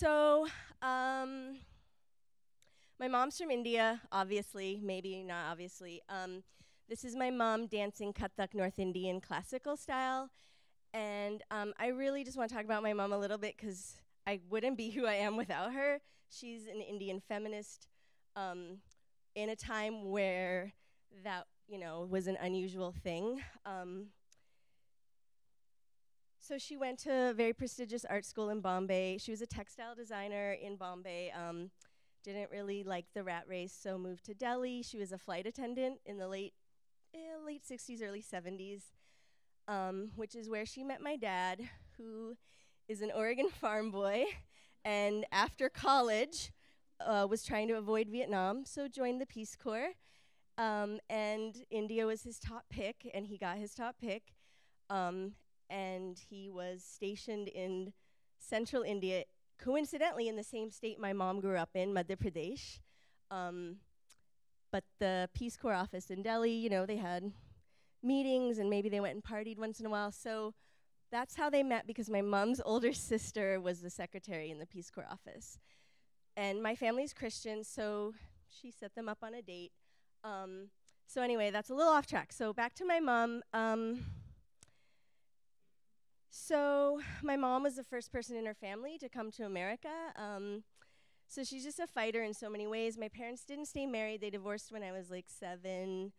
So, um, my mom's from India, obviously, maybe not obviously. This is my mom dancing Kathak North Indian classical style. And I really just want to talk about my mom a little bit because I wouldn't be who I am without her. She's an Indian feminist in a time where that, was an unusual thing. So she went to a very prestigious art school in Bombay. She was a textile designer in Bombay. Didn't really like the rat race, so moved to Delhi. She was a flight attendant in the late 60s, early 70s, which is where she met my dad, who is an Oregon farm boy, and after college was trying to avoid Vietnam, so joined the Peace Corps. And India was his top pick, and he got his top pick. And he was stationed in central India, coincidentally in the same state my mom grew up in, Madhya Pradesh. But the Peace Corps office in Delhi, they had meetings and maybe they went and partied once in a while. So that's how they met, because my mom's older sister was the secretary in the Peace Corps office. And my family's Christian, so she set them up on a date. So anyway, that's a little off track. So back to my mom. So my mom was the first person in her family to come to America. So she's just a fighter in so many ways. My parents didn't stay married. They divorced when I was like 7.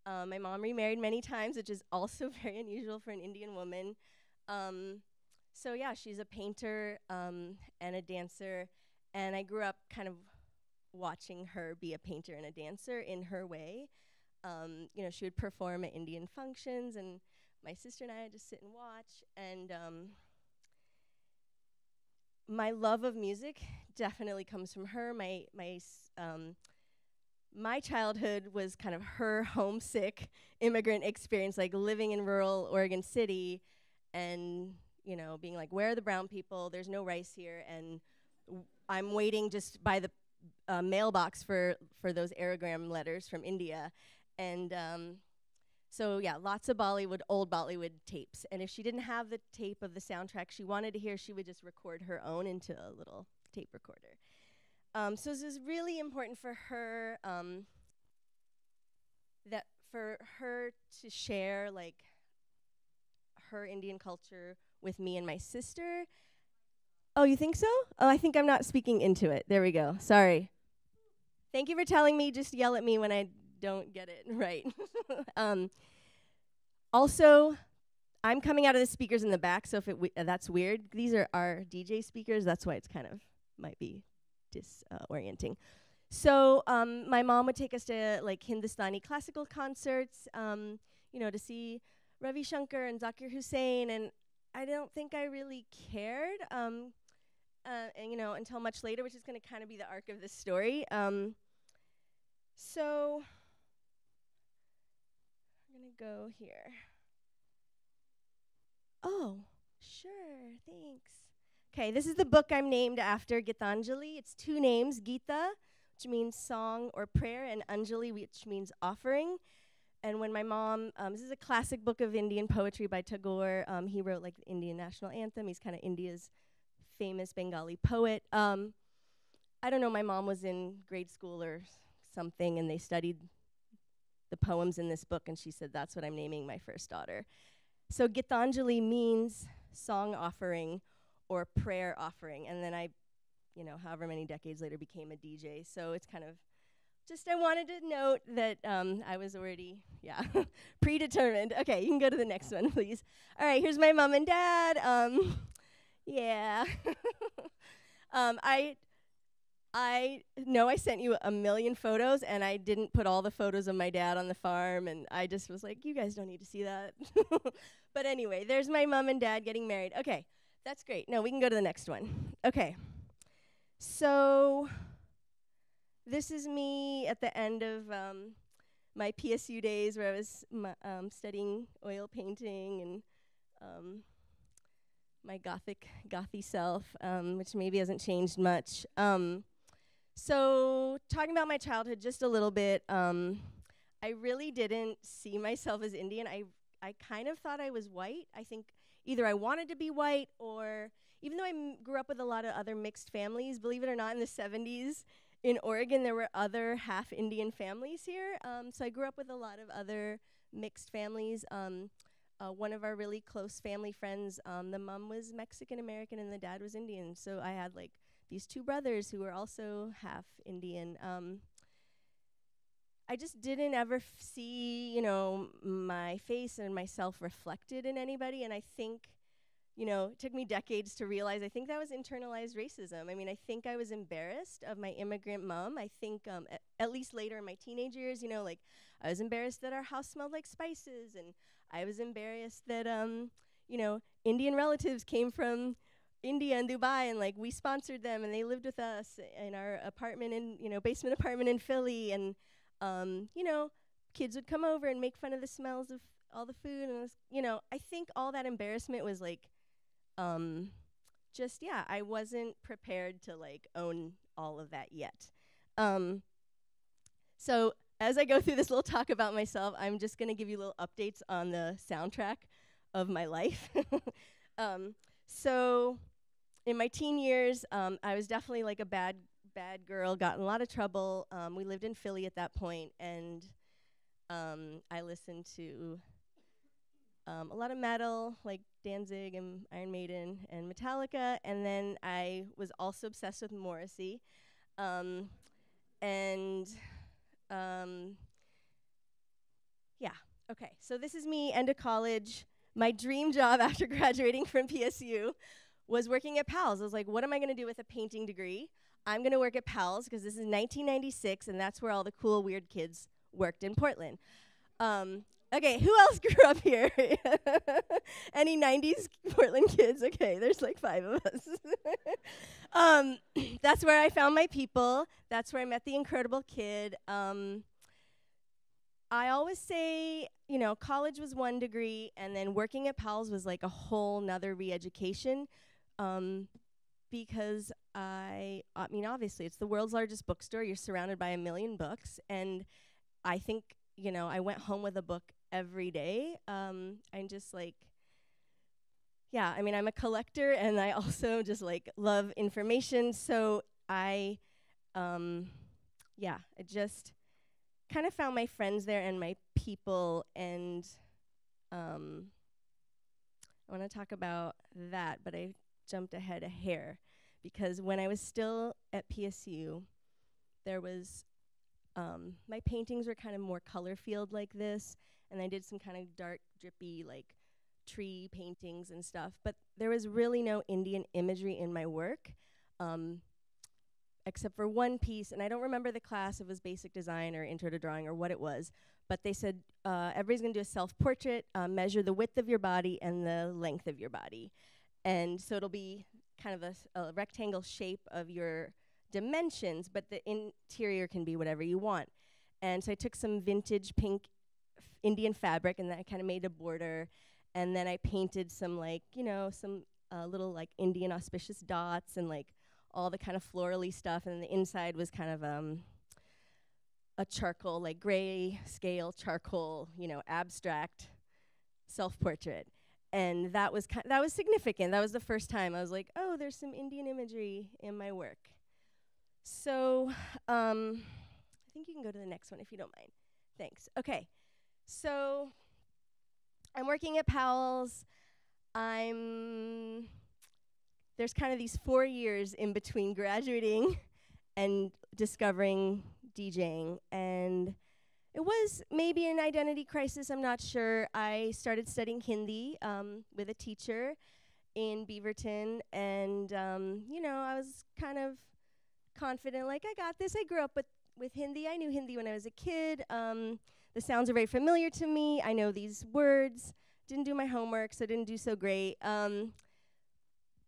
My mom remarried many times, which is also very unusual for an Indian woman. So yeah, she's a painter and a dancer. And I grew up kind of watching her be a painter and a dancer in her way. She would perform at Indian functions, and my sister and I would just sit and watch. And my love of music definitely comes from her. My childhood was kind of her homesick immigrant experience, like living in rural Oregon City and, being like, where are the brown people? There's no rice here. And I'm waiting just by the mailbox for those aerogram letters from India. And so yeah, lots of old Bollywood tapes. And if she didn't have the tape of the soundtrack she wanted to hear, she would just record her own into a little tape recorder. So this is really important for her, that for her to share like her Indian culture with me and my sister. Oh, you think so? Oh, I think I'm not speaking into it. There we go. Sorry. Thank you for telling me. Just yell at me when I don't get it right. Also, I'm coming out of the speakers in the back, so if that's weird. These are our DJ speakers. That's why it's kind of might be disorienting. So my mom would take us to like Hindustani classical concerts, to see Ravi Shankar and Zakir Hussain, and I don't think I really cared, until much later, which is going to kind of be the arc of this story. So I'm going to go here. Oh, sure, thanks. Okay, this is the book I'm named after, Gitanjali. It's 2 names, Gita, which means song or prayer, and Anjali, which means offering. And when my mom, this is a classic book of Indian poetry by Tagore. He wrote like the Indian national anthem. He's kind of India's famous Bengali poet. I don't know, my mom was in grade school or something, and they studied the poems in this book, and she said, that's what I'm naming my first daughter. So Gitanjali means song offering or prayer offering. And then I, however many decades later, became a DJ. So it's kind of just, I wanted to note that I was already, predetermined. Okay, you can go to the next one, please. All right, here's my mom and dad. Yeah. I know I sent you a million photos, and I didn't put all the photos of my dad on the farm, and I just was like, you guys don't need to see that. But anyway, there's my mom and dad getting married. Okay, that's great. No, we can go to the next one. Okay, so this is me at the end of my PSU days, where I was studying oil painting and my gothy self, which maybe hasn't changed much. So talking about my childhood just a little bit, I really didn't see myself as Indian. I kind of thought I was white. I think either I wanted to be white, or even though I grew up with a lot of other mixed families, believe it or not, in the 70s in Oregon, there were other half Indian families here. So I grew up with a lot of other mixed families. One of our really close family friends, the mom was Mexican American and the dad was Indian. So I had like these two brothers who were also half Indian. I just didn't ever see, my face and myself reflected in anybody. And I think, it took me decades to realize, I think that was internalized racism. I mean, I think I was embarrassed of my immigrant mom. I think, at least later in my teenage years, like, I was embarrassed that our house smelled like spices. And I was embarrassed that, Indian relatives came from India and Dubai, and like we sponsored them and they lived with us in our apartment basement apartment in Philly. And kids would come over and make fun of the smells of all the food. And it was, I think all that embarrassment was like, I wasn't prepared to like own all of that yet. So as I go through this little talk about myself, I'm just gonna give you little updates on the soundtrack of my life. So in my teen years, I was definitely like a bad girl, got in a lot of trouble. We lived in Philly at that point, and I listened to a lot of metal, like Danzig and Iron Maiden and Metallica, and then I was also obsessed with Morrissey. Okay, so this is me, end of college. My dream job after graduating from PSU was working at PALS. I was like, what am I gonna do with a painting degree? I'm gonna work at PALS, because this is 1996, and that's where all the cool, weird kids worked in Portland. Okay, who else grew up here? Any 90s Portland kids? Okay, there's like 5 of us. That's where I found my people. That's where I met the incredible kid. I always say, college was one degree, and then working at PALS was like a whole nother re-education, because I mean, obviously, it's the world's largest bookstore. You're surrounded by a million books, and I think, I went home with a book every day. I'm just like, I'm a collector, and I also just like love information. So I just kind of found my friends there and my people, and I want to talk about that, but I jumped ahead a hair, because when I was still at PSU, there was my paintings were kind of more color field like this, and I did some kind of dark, drippy, like tree paintings and stuff, but there was really no Indian imagery in my work, except for one piece, and I don't remember the class, it was basic design or intro to drawing or what it was, but they said, everybody's gonna do a self-portrait, measure the width of your body and the length of your body. And so it'll be kind of a rectangle shape of your dimensions, but the interior can be whatever you want. And so I took some vintage pink Indian fabric, and then I kind of made a border, and then I painted some like, some little like Indian auspicious dots and like all the kind of florally stuff, and then the inside was kind of a charcoal, like gray scale charcoal, abstract self-portrait. And that was significant. That was the first time I was like, oh, there's some Indian imagery in my work. So I think you can go to the next one if you don't mind. Thanks. Okay, so I'm working at Powell's. There's kind of these 4 years in between graduating and discovering DJing, and it was maybe an identity crisis, I'm not sure. I started studying Hindi with a teacher in Beaverton, and I was kind of confident, like, I got this. I grew up with Hindi. I knew Hindi when I was a kid. The sounds are very familiar to me. I know these words. Didn't do my homework, so didn't do so great.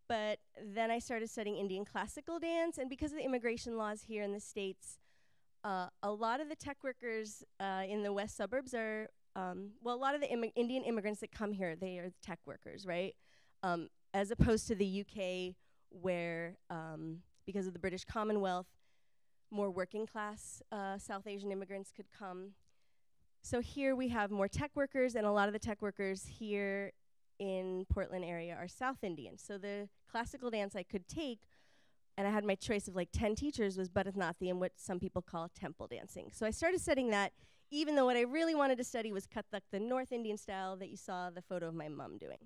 But then I started studying Indian classical dance, and because of the immigration laws here in the States, a lot of the tech workers in the west suburbs are, a lot of the Indian immigrants that come here, they are tech workers, right? As opposed to the UK, where, because of the British Commonwealth, more working class South Asian immigrants could come. So here we have more tech workers, and a lot of the tech workers here in Portland area are South Indian. So the classical dance I could take, and I had my choice of like 10 teachers, was Bharatanatyam, what some people call temple dancing. So I started studying that, even though what I really wanted to study was Kathak, the North Indian style that you saw the photo of my mom doing.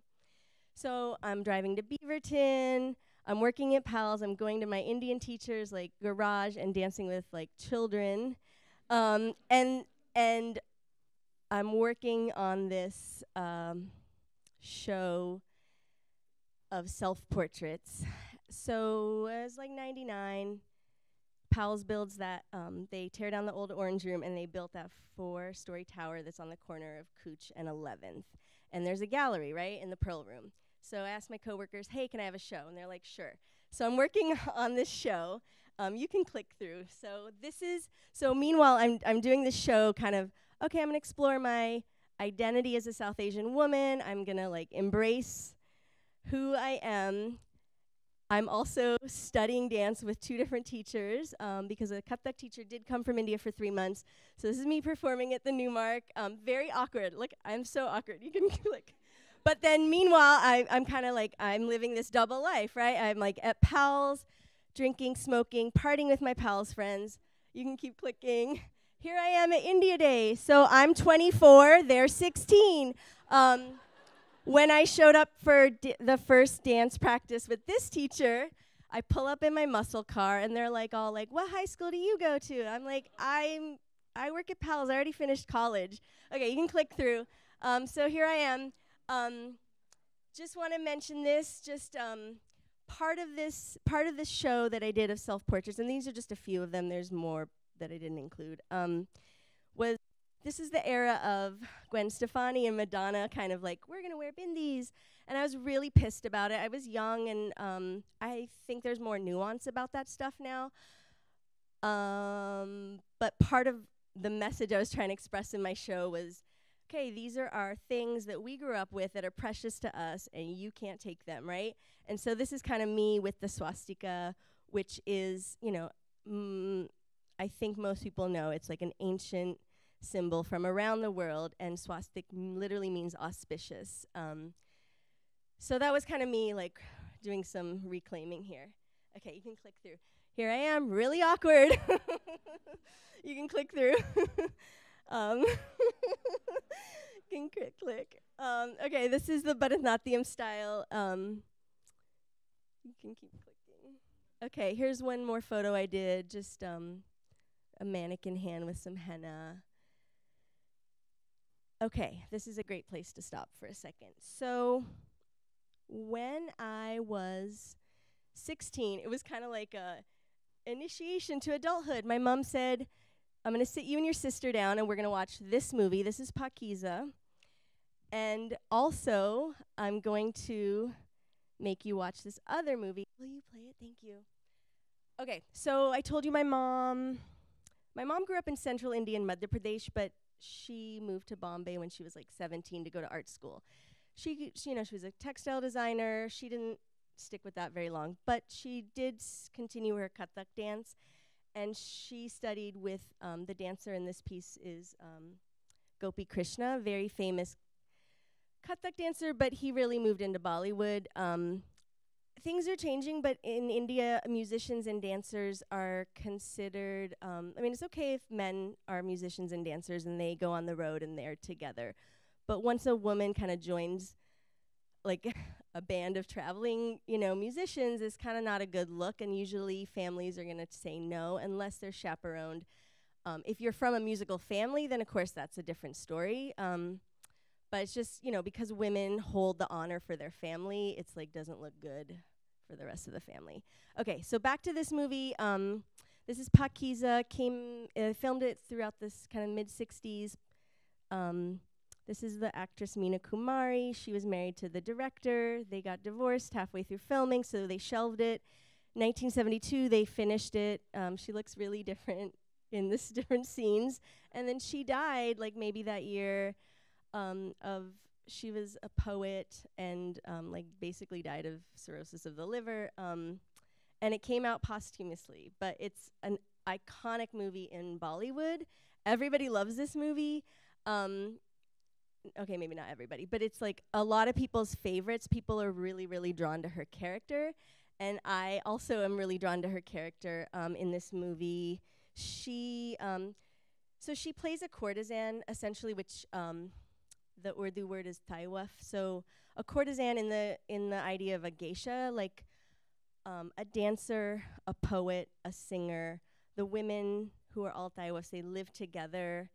So I'm driving to Beaverton, I'm working at PALS, I'm going to my Indian teachers, like garage, and dancing with like children. And I'm working on this show of self-portraits. So it was like 99. Powell's builds that, they tear down the old orange room and they built that 4-story tower that's on the corner of Cooch and 11th. And there's a gallery, right, in the Pearl Room. So I asked my coworkers, hey, can I have a show? And they're like, sure. So I'm working on this show. You can click through. So meanwhile, I'm doing this show kind of, okay, I'm gonna explore my identity as a South Asian woman. I'm gonna like embrace who I am. I'm also studying dance with 2 different teachers because a Kathak teacher did come from India for 3 months. So this is me performing at the Newmark. Very awkward. Look, I'm so awkward. You can click. But then meanwhile, I'm kind of like, I'm living this double life, right? I'm like at PALS, drinking, smoking, partying with my PALS friends. You can keep clicking. Here I am at India Day. So I'm 24, they're 16. When I showed up for the first dance practice with this teacher, I pull up in my muscle car, and they're like all like, what high school do you go to? I'm like, I work at PALS. I already finished college. Okay, you can click through. So here I am. Just want to mention this, part of this show that I did of self-portraits, and these are just a few of them. There's more that I didn't include, this is the era of Gwen Stefani and Madonna kind of like, we're going to wear bindis. And I was really pissed about it. I was young, and I think there's more nuance about that stuff now. But part of the message I was trying to express in my show was, okay, these are our things that we grew up with that are precious to us, and you can't take them, right? And so this is kind of me with the swastika, which is, I think most people know it's like an ancient symbol from around the world, and swastik literally means auspicious. So that was kind of me like doing some reclaiming here. Okay, you can click through. Here I am, really awkward. You can click through. You can click. Okay, this is the Bharatanatyam style. You can keep clicking. Okay, here's one more photo I did, just a mannequin hand with some henna. Okay, this is a great place to stop for a second. So when I was 16, it was kind of like a initiation to adulthood. My mom said, I'm going to sit you and your sister down, and we're going to watch this movie. This is Pakiza. And also, I'm going to make you watch this other movie. Will you play it? Thank you. Okay, so I told you my mom grew up in central India in Madhya Pradesh, but she moved to Bombay when she was like 17 to go to art school. She was a textile designer. She didn't stick with that very long, but she did continue her Kathak dance, and she studied with the dancer in this piece is Gopi Krishna, very famous Kathak dancer, but he really moved into Bollywood. Things are changing, but in India, musicians and dancers are considered, it's okay if men are musicians and dancers and they go on the road and they're together. But once a woman kind of joins like a band of traveling, musicians, is kind of not a good look, and usually families are going to say no unless they're chaperoned. If you're from a musical family, then of course that's a different story. But it's just, because women hold the honor for their family, it's like doesn't look good for the rest of the family. Okay, so back to this movie. This is Pakiza, filmed it throughout this kind of mid-60s. This is the actress Meena Kumari. She was married to the director. They got divorced halfway through filming, so they shelved it. 1972, they finished it. She looks really different in this different scenes. And then she died, like maybe that year. She was a poet and basically died of cirrhosis of the liver, and it came out posthumously, but it's an iconic movie in Bollywood. Everybody loves this movie. okay, maybe not everybody, but it's like a lot of people's favorites. People are really, really drawn to her character. And I also am really drawn to her character in this movie. So she plays a courtesan, essentially, which the Urdu word is taiwaf. So a courtesan in the idea of a geisha, like a dancer, a poet, a singer. The women who are all taiwafs, they live together.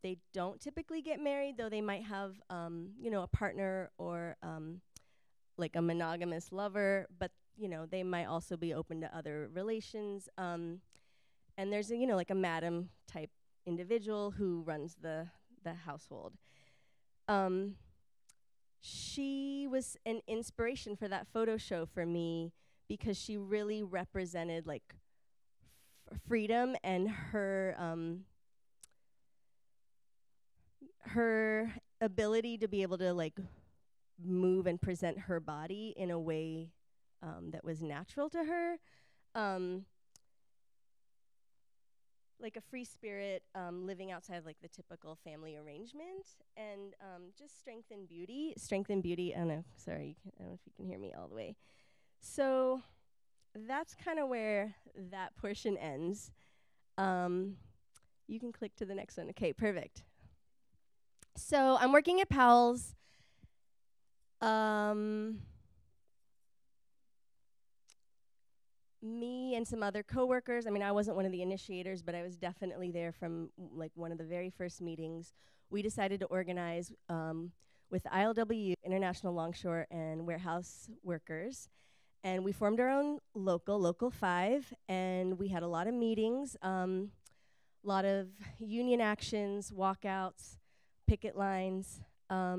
They don't typically get married, though they might have, a partner or like a monogamous lover, but, they might also be open to other relations. And there's, like a madam type individual who runs the household. She was an inspiration for that photo show for me because she really represented like freedom and her ability to be able to like move and present her body in a way that was natural to her. Like a free spirit, living outside of like the typical family arrangement, and just strength and beauty. Strength and beauty. I don't know. Sorry, I don't know if you can hear me all the way. So that's kind of where that portion ends. You can click to the next one. Okay, perfect. So I'm working at Powell's. Me and some other coworkers, I mean, I wasn't one of the initiators, but I was definitely there from like one of the very first meetings. We decided to organize with ILW, International Longshore and Warehouse Workers, and we formed our own Local 5, and we had a lot of meetings, a lot of union actions, walkouts, picket lines, a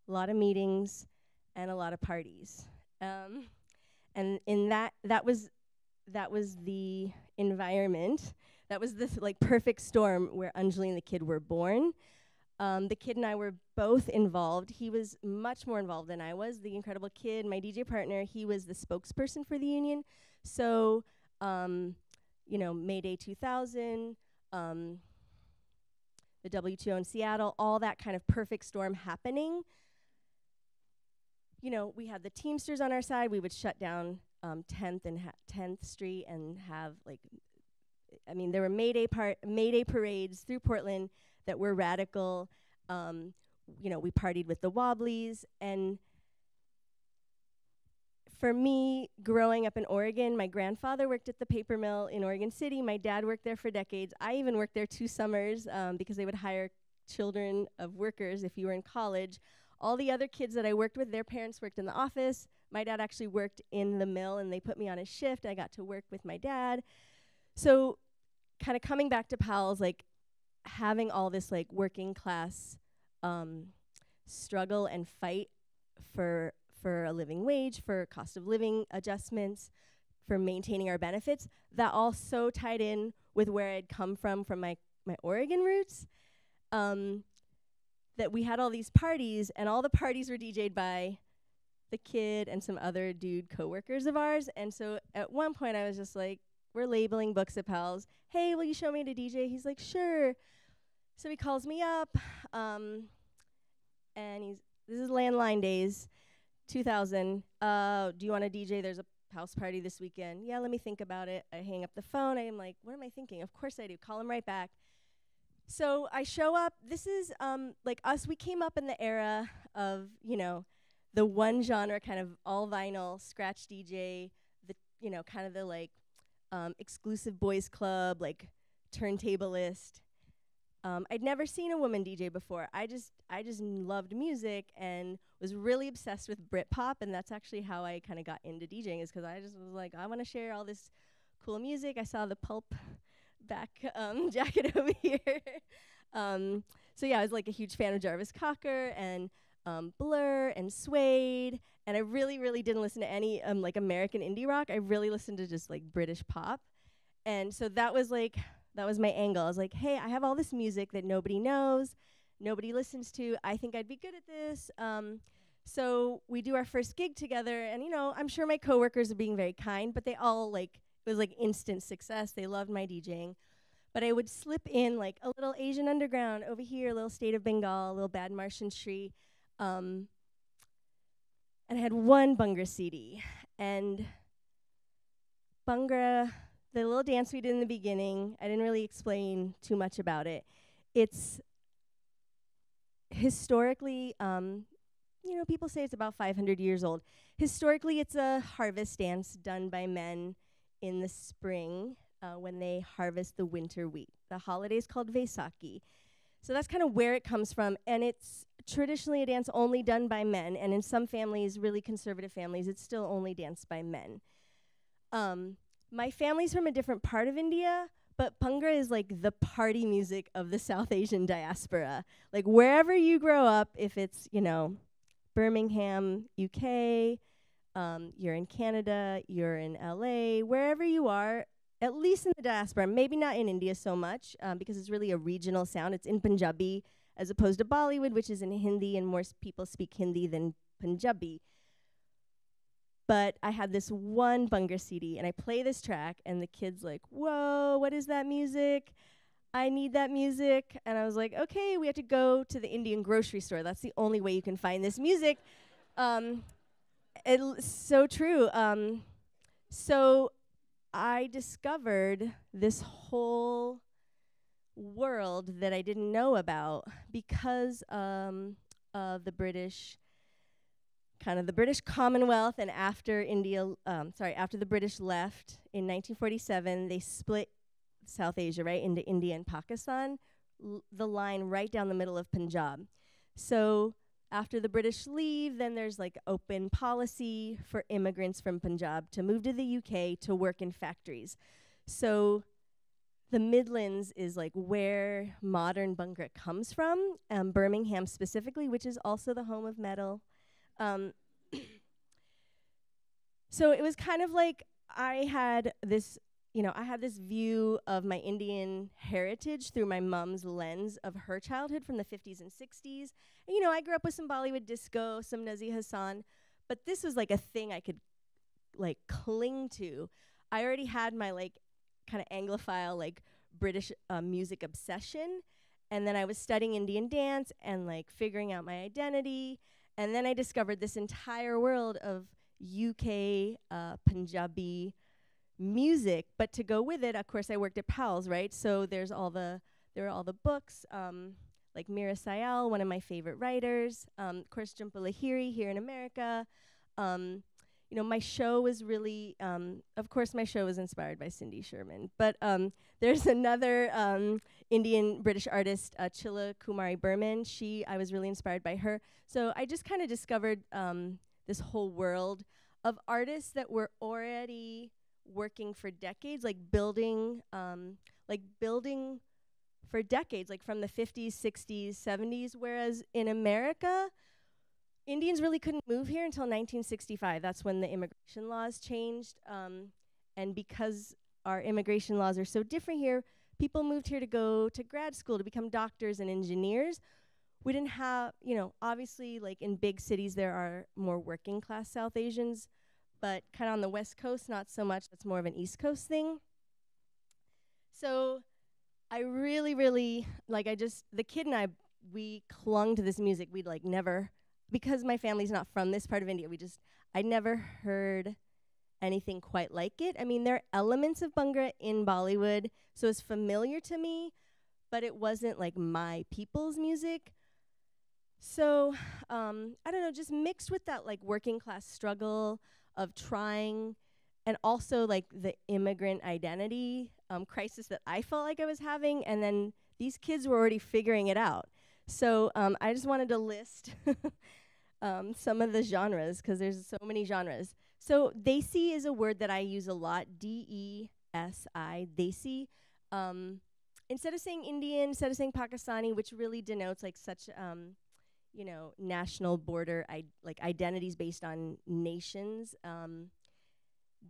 lot of meetings, and a lot of parties. And in that was the environment. That was this like perfect storm where Anjali and the kid were born. The kid and I were both involved. He was much more involved than I was. The incredible kid, my DJ partner, he was the spokesperson for the union. So, May Day 2000, the W2O in Seattle, all that kind of perfect storm happening. We had the Teamsters on our side. We would shut down 10th and 10th Street and have there were Mayday parades through Portland that were radical. We partied with the Wobblies. And for me, growing up in Oregon, my grandfather worked at the paper mill in Oregon City. My dad worked there for decades. I even worked there 2 summers because they would hire children of workers if you were in college. All the other kids that I worked with, their parents worked in the office. My dad actually worked in the mill, and they put me on his shift. I got to work with my dad. So kind of coming back to Powell's, like having all this like working class struggle and fight for a living wage, for cost of living adjustments, for maintaining our benefits, that all so tied in with where I'd come from my Oregon roots. That we had all these parties, and all the parties were DJ'd by the kid and some other dude coworkers of ours. And so at one point I was just like, we're labeling books at Powell's. Hey, will you show me how to DJ? He's like, sure. So he calls me up, and this is landline days, 2000. Do you want to DJ? There's a house party this weekend. Yeah, let me think about it. I hang up the phone. I am like, what am I thinking? Of course I do. Call him right back. So I show up. This is like us. We came up in the era of, the one genre kind of all vinyl scratch DJ, the kind of the like exclusive boys club, like turntablist. I'd never seen a woman DJ before. I just loved music and was really obsessed with Britpop, and that's actually how I kind of got into DJing, is because I just was like, I want to share all this cool music. I saw the Pulp back jacket over here. So yeah, I was like a huge fan of Jarvis Cocker and Blur and Suede, and I really, really didn't listen to any like American indie rock. I really listened to just like British pop, and so that was my angle. I was like, hey, I have all this music that nobody knows, nobody listens to. I think I'd be good at this. So we do our first gig together, and I'm sure my coworkers are being very kind, but they all it was like instant success. They loved my DJing. But I would slip in like a little Asian underground over here, a little State of Bengal, a little Bad Martian Shri. And I had one Bhangra CD. And Bhangra, the little dance we did in the beginning, I didn't really explain too much about it. It's historically, people say it's about 500 years old. Historically, it's a harvest dance done by men in the spring when they harvest the winter wheat. The holiday is called Vaisakhi. So that's kind of where it comes from, and it's traditionally a dance only done by men, and in some families, really conservative families, it's still only danced by men. My family's from a different part of India, but Bhangra is like the party music of the South Asian diaspora. Like wherever you grow up, if it's, Birmingham, UK, you're in Canada, you're in LA, wherever you are, at least in the diaspora, maybe not in India so much, because it's really a regional sound. It's in Punjabi, as opposed to Bollywood, which is in Hindi, and more people speak Hindi than Punjabi. But I had this one Bhangra CD, and I play this track, and the kid's like, whoa, what is that music? I need that music. And I was like, okay, we have to go to the Indian grocery store. That's the only way you can find this music. It's so true. So I discovered this whole world that I didn't know about because of the British, kind of the British Commonwealth, and after after the British left in 1947, they split South Asia, right, into India and Pakistan, the line right down the middle of Punjab. So after the British leave, then there's like open policy for immigrants from Punjab to move to the UK to work in factories. So the Midlands is like where modern Bhangra comes from, Birmingham specifically, which is also the home of metal. So it was kind of like I had this view of my Indian heritage through my mom's lens of her childhood from the 50s and 60s. And, I grew up with some Bollywood disco, some Nazi Hassan, but this was like a thing I could like cling to. I already had my like kind of Anglophile like British music obsession, and then I was studying Indian dance and like figuring out my identity, and then I discovered this entire world of UK Punjabi music. But to go with it, of course, I worked at Powell's, right? So there are all the books, like Meera Syal, one of my favorite writers, of course, Jhumpa Lahiri here in America. My show was really, of course, my show was inspired by Cindy Sherman. But there's another Indian British artist, Chilla Kumari Burman. I was really inspired by her. So I just kind of discovered this whole world of artists that were already working for decades, building for decades, like from the 50s, 60s, 70s, whereas in America, Indians really couldn't move here until 1965. That's when the immigration laws changed. And because our immigration laws are so different here, people moved here to go to grad school to become doctors and engineers. We didn't have, obviously, like in big cities, there are more working class South Asians, but kind of on the West Coast, not so much. That's more of an East Coast thing. So I really, really, the kid and I, we clung to this music. We'd never, because my family's not from this part of India, I never heard anything quite like it. I mean, there are elements of Bhangra in Bollywood, so it's familiar to me, but it wasn't like my people's music. So, I don't know, just mixed with that working class struggle of trying, and also the immigrant identity crisis that I felt like I was having, and then these kids were already figuring it out. So I just wanted to list some of the genres, because there's so many genres. So Desi is a word that I use a lot, D-E-S-I, Desi. Instead of saying Indian, instead of saying Pakistani, which really denotes such national border, identities based on nations.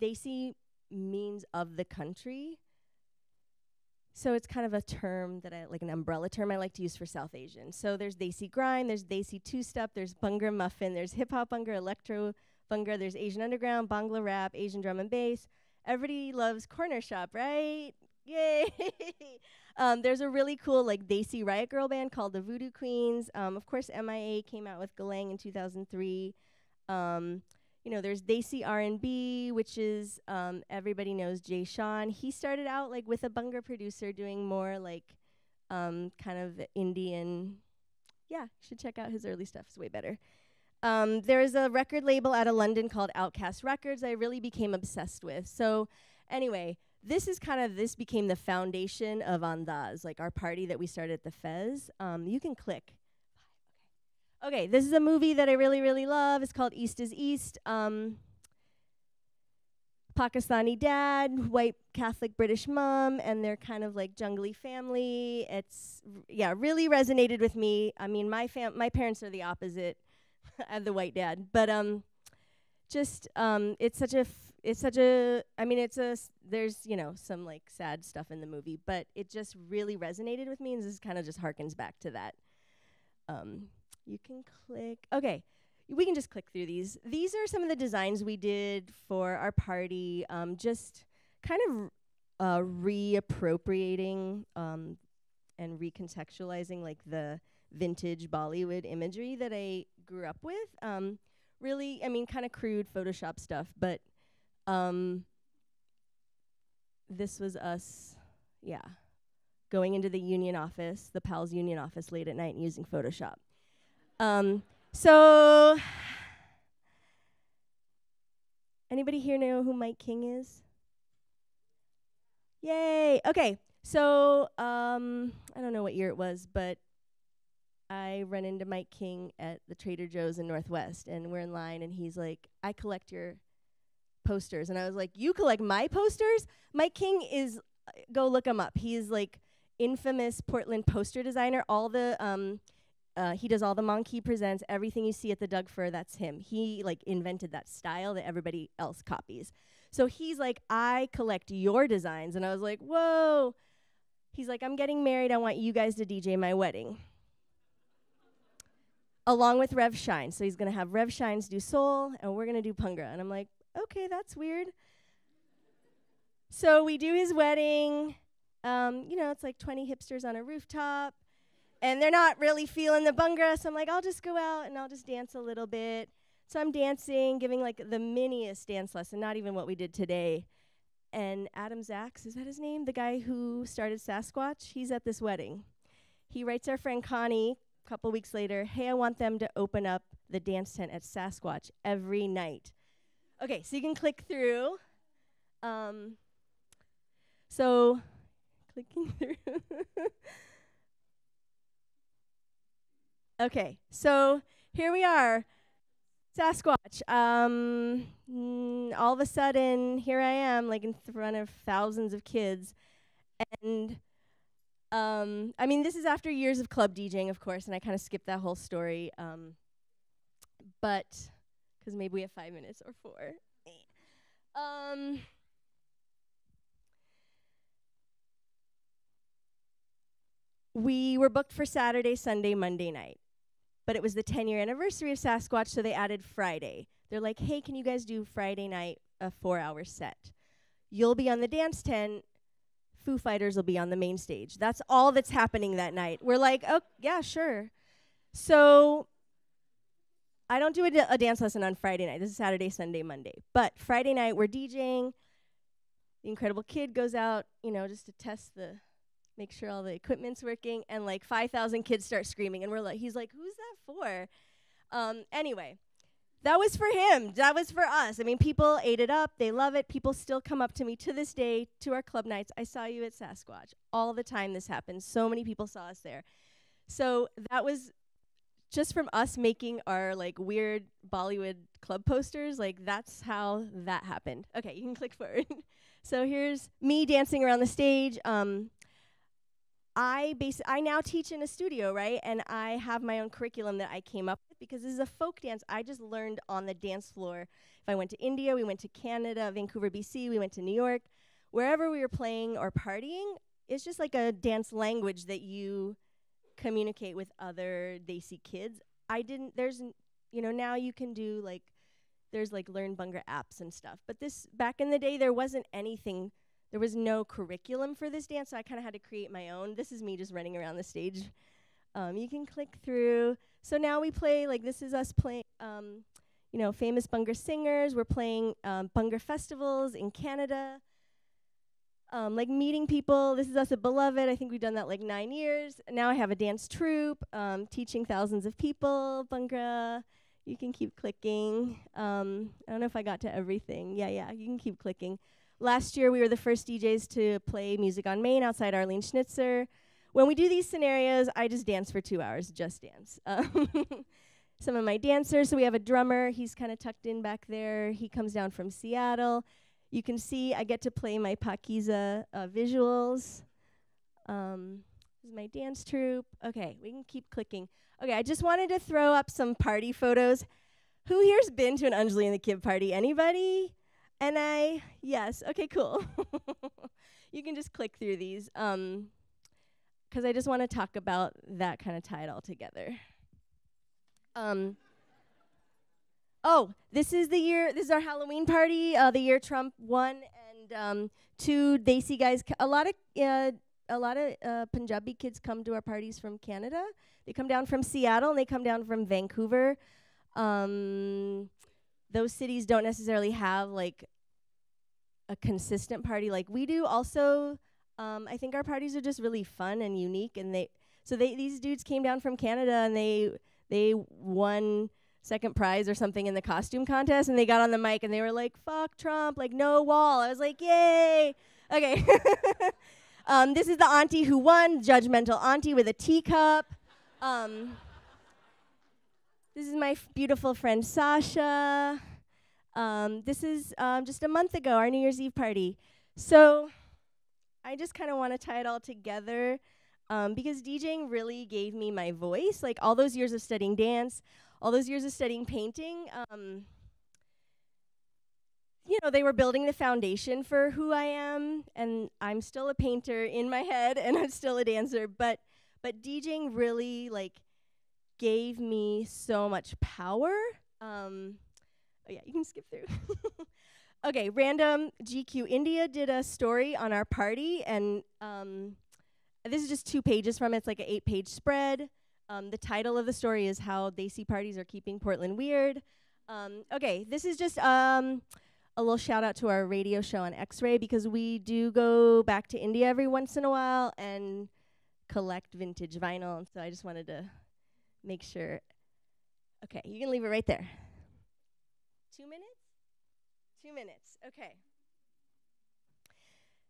Desi means of the country. So it's kind of a term that an umbrella term I like to use for South Asian. So there's Desi grime, there's Desi two-step, there's Bhangra muffin, there's hip-hop Bhangra, electro Bhangra, there's Asian underground, Bangla rap, Asian drum and bass. Everybody loves corner shop, right? Yay! There's a really cool like Desi Riot Girl band called the Voodoo Queens. Of course, MIA came out with Galang in 2003. There's Desi R&B, which is everybody knows Jay Sean. He started out like with a Bunga producer doing more like kind of Indian. Yeah, you should check out his early stuff. It's way better. There's a record label out of London called Outcast Records I really became obsessed with. So anyway, this became the foundation of Andaz, like our party that we started at the Fez. You can click. Okay, this is a movie that I really, really love. It's called East is East. Pakistani dad, white Catholic British mom, and they're kind of like jungly family. It's really resonated with me. I mean, my parents are the opposite. I have the white dad, but there's some like sad stuff in the movie, but it just really resonated with me, and this kind of just harkens back to that. You can click. Okay. We can just click through these. These are some of the designs we did for our party, just kind of reappropriating and recontextualizing like the vintage Bollywood imagery that I grew up with. Really, I mean, kind of crude Photoshop stuff, but this was us, going into the union office, the PALS union office late at night and using Photoshop. So, anybody here know who Mike King is? Yay! Okay, so I don't know what year it was, but I run into Mike King at the Trader Joe's in Northwest, and we're in line, and he's like, "I collect your posters," and I was like, "You collect my posters?" Mike King is, go look him up. He's like infamous Portland poster designer. All the he does all the Monkey Presents, everything you see at the Doug Fir, that's him. He like invented that style that everybody else copies. So he's like, "I collect your designs." And I was like, whoa. He's like, "I'm getting married. I want you guys to DJ my wedding." Along with Rev Shine. So he's going to have Rev Shines do soul, and we're going to do Pungra. And I'm like, okay, that's weird. So we do his wedding. It's like 20 hipsters on a rooftop. And they're not really feeling the Bhangra, so I'm like, I'll just go out and I'll just dance a little bit. So I'm dancing, giving like the miniest dance lesson, not even what we did today. And Adam Zaks, is that his name? The guy who started Sasquatch, he's at this wedding. He writes our friend Connie a couple weeks later, "Hey, I want them to open up the dance tent at Sasquatch every night." Okay, so you can click through. So clicking through. Okay, so here we are, Sasquatch. All of a sudden, here I am, like in front of thousands of kids, and I mean, this is after years of club DJing, of course, and I kind of skipped that whole story, but because maybe we have 5 minutes or 4. We were booked for Saturday, Sunday, Monday night. But it was the 10-year anniversary of Sasquatch, so they added Friday. They're like, "Hey, can you guys do Friday night, a 4-hour set? You'll be on the dance tent. Foo Fighters will be on the main stage." That's all that's happening that night. We're like, "Oh, yeah, sure." So I don't do a dance lesson on Friday night. This is Saturday, Sunday, Monday. But Friday night, we're DJing. The Incredible Kid goes out, just to test make sure all the equipment's working, and like 5,000 kids start screaming, and he's like, "Who's that for?" Anyway, that was for him. That was for us. I mean, people ate it up. They love it. People still come up to me to this day, to our club nights. "I saw you at Sasquatch." All the time this happens. So many people saw us there. So that was just from us making our like weird Bollywood club posters. Like that's how that happened. Okay, you can click forward. So here's me dancing around the stage. I now teach in a studio, right? And I have my own curriculum that I came up with because this is a folk dance I just learned on the dance floor. If I went to India, we went to Canada, Vancouver, BC, we went to New York. Wherever we were playing or partying, it's just like a dance language that you communicate with other Desi kids. Now you can do like, there's like Learn Bhangra apps and stuff. But back in the day, there wasn't anything there was no curriculum for this dance, so I kind of had to create my own. This is me just running around the stage. You can click through. So now we play, like this is us playing, famous Bungar singers. We're playing Bungar festivals in Canada. Like meeting people. This is us at Beloved. I think we've done that like 9 years. Now I have a dance troupe, teaching thousands of people. Bunga. You can keep clicking. I don't know if I got to everything. Yeah, you can keep clicking. Last year, we were the first DJs to play Music on Main outside Arlene Schnitzer. When we do these scenarios, I just dance for 2 hours, just dance. Some of my dancers, so we have a drummer. He's kind of tucked in back there. He comes down from Seattle. You can see I get to play my Pakiza visuals. This is my dance troupe. Okay, we can keep clicking. Okay, I just wanted to throw up some party photos. Who here's been to an Anjali and the Kid party? Anybody? Yes, okay, cool. You can just click through these, because I just want to talk about that, kind of tie it all together. This is our Halloween party, the year Trump won, and 2 Desi guys, a lot of Punjabi kids come to our parties from Canada. They come down from Seattle, and they come down from Vancouver. Those cities don't necessarily have, like, a consistent party like we do. Also, I think our parties are just really fun and unique, and these dudes came down from Canada, and they won second prize or something in the costume contest, and they got on the mic and they were like, "Fuck Trump, like no wall." I was like, "Yay!" Okay. This is the auntie who won, judgmental auntie with a teacup. This is my beautiful friend Sasha. This is just a month ago, our New Year's Eve party. So I just kind of want to tie it all together, because DJing really gave me my voice. Like all those years of studying dance, all those years of studying painting, they were building the foundation for who I am, and I'm still a painter in my head, and I'm still a dancer, but DJing really, like, gave me so much power. Yeah, you can skip through. Okay, random GQ India did a story on our party, and this is just 2 pages from it. It's like an 8-page spread. The title of the story is How Desi Parties Are Keeping Portland Weird. Okay, this is just a little shout out to our radio show on X-Ray, because we do go back to India every once in a while and collect vintage vinyl. And so I just wanted to make sure. Okay, you can leave it right there. 2 minutes? 2 minutes, okay.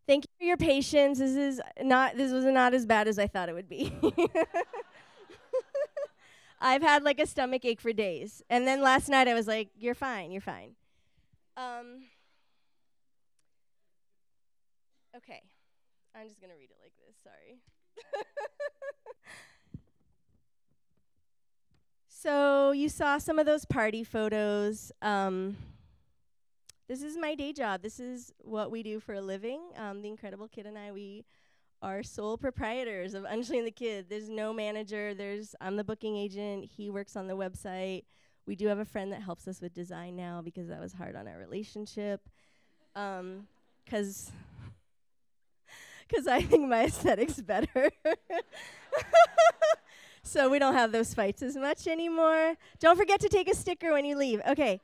Thank you for your patience. This was not as bad as I thought it would be. I've had like a stomach ache for days. And then last night I was like, you're fine, you're fine. Okay, I'm just gonna read it like this, sorry. So you saw some of those party photos. This is my day job. This is what we do for a living. The Incredible Kid and I, we are sole proprietors of Anjali and the Kid. There's no manager. I'm the booking agent. He works on the website. We do have a friend that helps us with design now, because that was hard on our relationship. Because I think my aesthetic's better. So we don't have those fights as much anymore. Don't forget to take a sticker when you leave. Okay.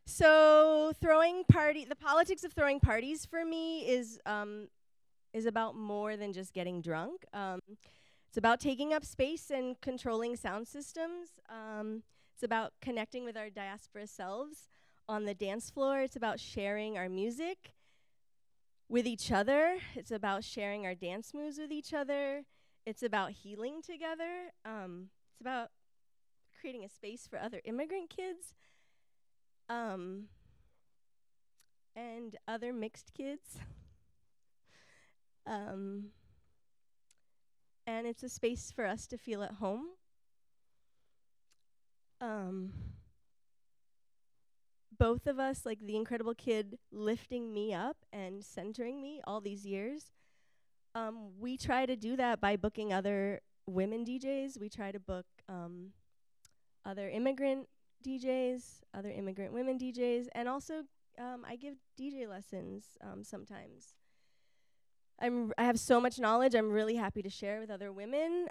So the politics of throwing parties for me is about more than just getting drunk. It's about taking up space and controlling sound systems. It's about connecting with our diaspora selves on the dance floor. It's about sharing our music with each other. It's about sharing our dance moves with each other. It's about healing together. It's about creating a space for other immigrant kids, and other mixed kids. And it's a space for us to feel at home. Both of us, like the Incredible Kid, lifting me up and centering me all these years. We try to do that by booking other women DJs. We try to book other immigrant DJs, other immigrant women DJs, and also I give DJ lessons sometimes. I have so much knowledge. I'm really happy to share with other women.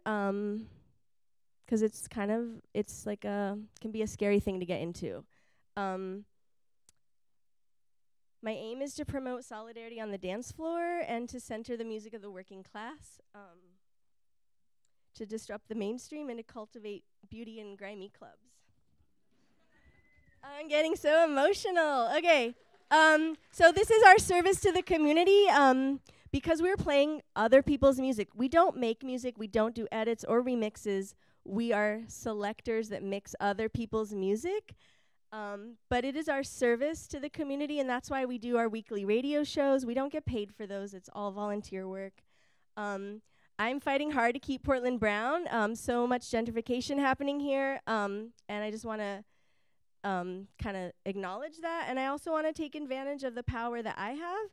'Cause it's like can be a scary thing to get into. My aim is to promote solidarity on the dance floor and to center the music of the working class, to disrupt the mainstream and to cultivate beauty in grimy clubs. I'm getting so emotional. Okay. So this is our service to the community. Because we're playing other people's music. We don't make music. We don't do edits or remixes. We are selectors that mix other people's music. But it is our service to the community, and that's why we do our weekly radio shows. We don't get paid for those. It's all volunteer work. I'm fighting hard to keep Portland brown. So much gentrification happening here, and I just want to kind of acknowledge that. And I also want to take advantage of the power that I have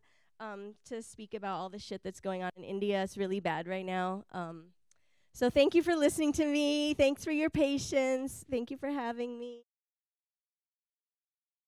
to speak about all the shit that's going on in India. It's really bad right now. So thank you for listening to me. Thanks for your patience. Thank you for having me.